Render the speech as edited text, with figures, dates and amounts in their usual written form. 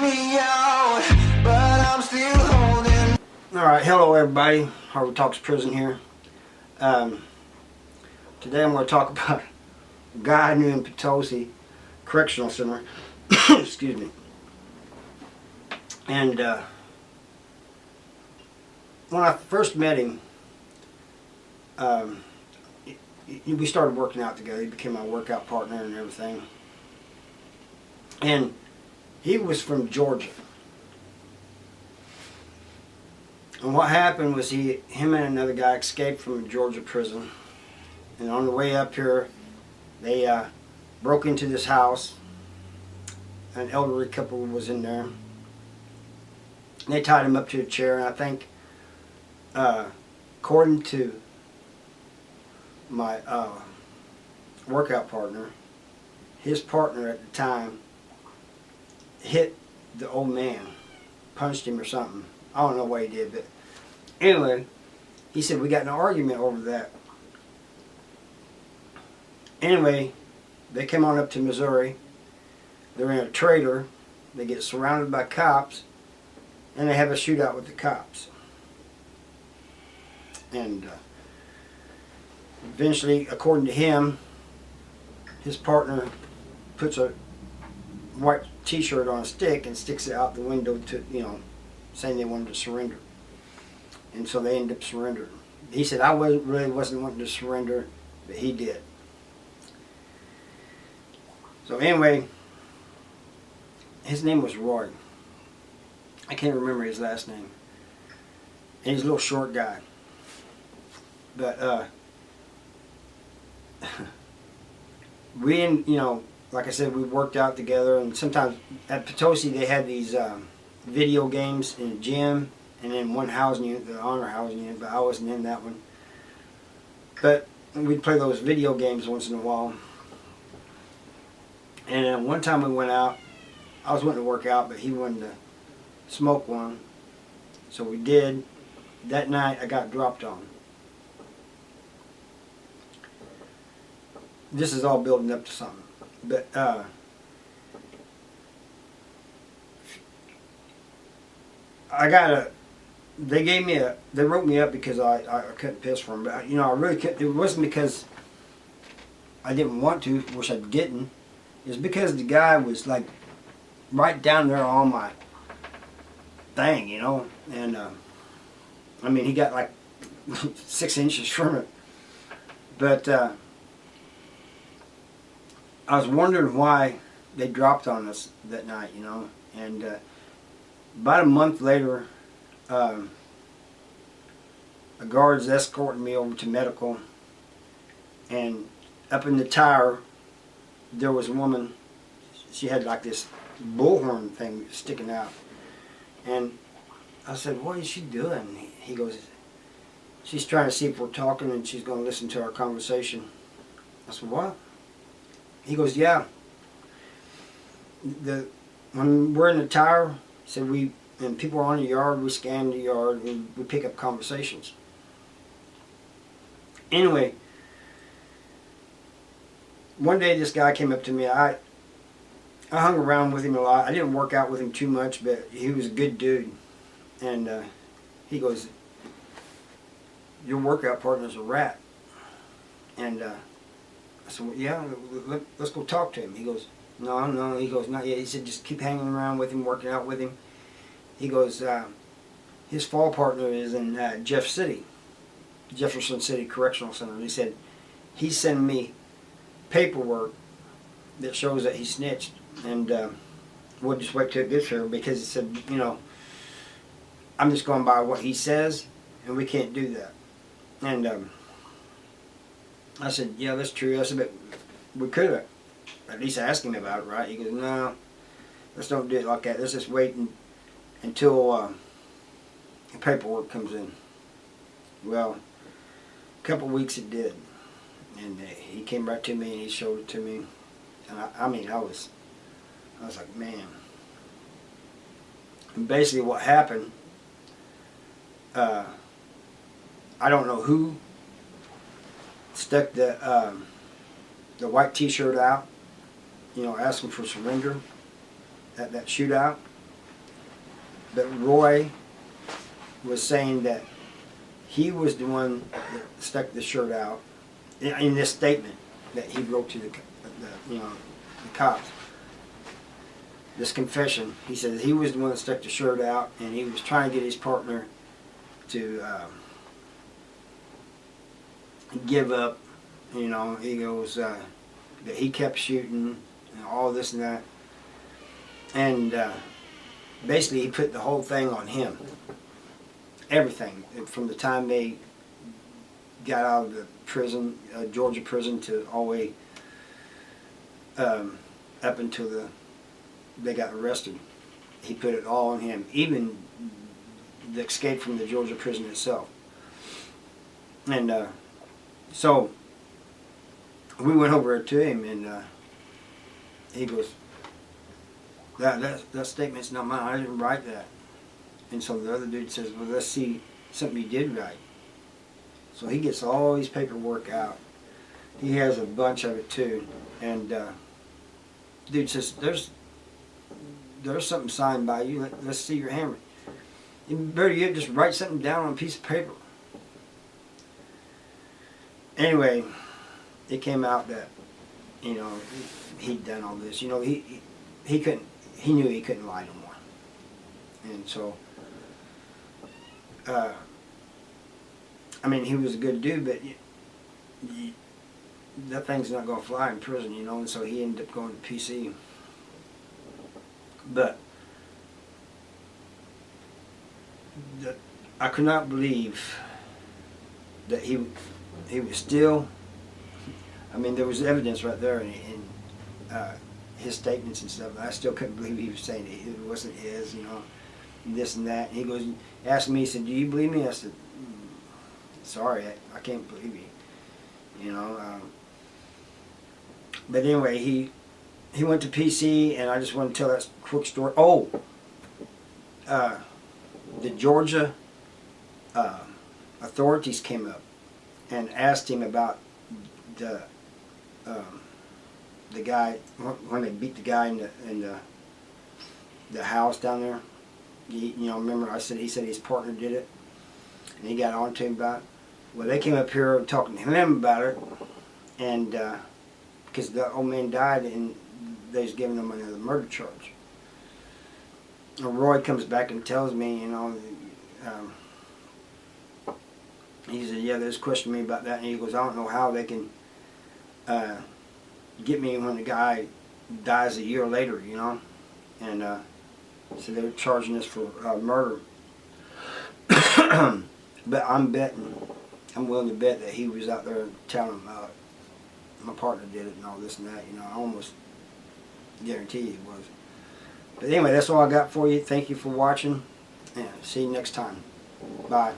me out, but I'm still holding. Alright, hello everybody. Harvard Talks Prison here. Today I'm going to talk about a guy I knew in Potosi Correctional Center. Excuse me. And when I first met him, we started working out together. He became my workout partner and everything. And he was from Georgia. And what happened was him and another guy escaped from a Georgia prison. And on the way up here, they broke into this house. An elderly couple was in there. And they tied him up to a chair. And I think, according to my workout partner, his partner at the time hit the old man, punched him or something. I don't know what he did, but anyway, he said we got in an argument over that. Anyway, they came on up to Missouri. They're in a trailer. They get surrounded by cops, and they have a shootout with the cops. And eventually, according to him, his partner puts a white t-shirt on a stick and sticks it out the window to, saying they wanted to surrender. And so they ended up surrendering. He said, I really wasn't wanting to surrender, but he did. So anyway, his name was Roy. I can't remember his last name. And he's a little short guy. But we didn't, like I said, we worked out together, and sometimes at Potosi they had these video games in the gym, and then one housing unit, the honor housing unit, but I wasn't in that one. But we'd play those video games once in a while. And then one time we went out, I was wanting to work out, but he wanted to smoke one. So we did. That night I got dropped on. This is all building up to something. But they wrote me up because I couldn't piss for them. But I really couldn't. It wasn't because I didn't want to, which I didn't. It was because the guy was like right down there on my thing, and I mean, he got like 6 inches from it. But I was wondering why they dropped on us that night, and about a month later, a guard's escorting me over to medical, and up in the tower there was a woman. She had like this bullhorn thing sticking out, and I said, what is she doing? He goes, she's trying to see if we're talking and she's going to listen to our conversation. I said, what? He goes, yeah. When we're in the tower, he said and people are on the yard, we scan the yard and we pick up conversations. Anyway, one day this guy came up to me. I hung around with him a lot. I didn't work out with him too much, but he was a good dude. And he goes, your workout partner's a rat. And I said, well, yeah, let's go talk to him. He goes, no. He goes, not yet. He said, just keep hanging around with him, working out with him. He goes, his fall partner is in Jefferson City Correctional Center. And he said, he's sending me paperwork that shows that he snitched. And we'll just wait till it gets here, because he said, I'm just going by what he says, and we can't do that. And I said, yeah, that's true. I said, but we could have at least asked him about it, right? He goes, no, let's don't do it like that. Let's just wait until the paperwork comes in. Well, a couple of weeks it did. And he came right to me and he showed it to me. And I was like, man. And basically what happened, I don't know who stuck the white t-shirt out, asking for surrender at that shootout. But Roy was saying that he was the one that stuck the shirt out in this statement that he wrote to the cops. This confession, he said he was the one that stuck the shirt out, and he was trying to get his partner to give up. You know, he goes that he kept shooting and all this and that, and basically he put the whole thing on him. Everything from the time they got out of the prison, Georgia prison, to all the way up until they got arrested. He put it all on him, even the escape from the Georgia prison itself. And so we went over to him, and he goes, that statement's not mine, I didn't write that. And so the other dude says, well, let's see something you did write. So he gets all his paperwork out. He has a bunch of it too. And dude says, there's something signed by you. Let's see your handwriting. Better yet, just write something down on a piece of paper. Anyway, it came out that, you know, he'd done all this. You know, he knew he couldn't lie no more. And so, I mean, he was a good dude, but that thing's not going to fly in prison, you know, and so he ended up going to PC. But I could not believe that he was still, I mean, there was evidence right there in his statements and stuff, and I still couldn't believe he was saying it wasn't his, you know, this and that. And he goes, asked me, he said, do you believe me? I said, sorry, I can't believe you, you know. But anyway, he went to PC, and I just want to tell that quick story. Oh, the Georgia authorities came up and asked him about the guy when they beat the guy in the house down there. You know, remember he said his partner did it, and he got on to him about it. Well, they came up here talking to him about it, and because the old man died, and they was giving him another murder charge. And Roy comes back and tells me, you know, he said, yeah, there's questioning me about that, and he goes, I don't know how they can get me when the guy dies a year later, you know, and so they're charging us for murder. But I'm willing to bet that he was out there telling him my partner did it and all this and that, you know. I almost guarantee he was. But anyway, that's all I got for you. Thank you for watching, and see you next time. Bye.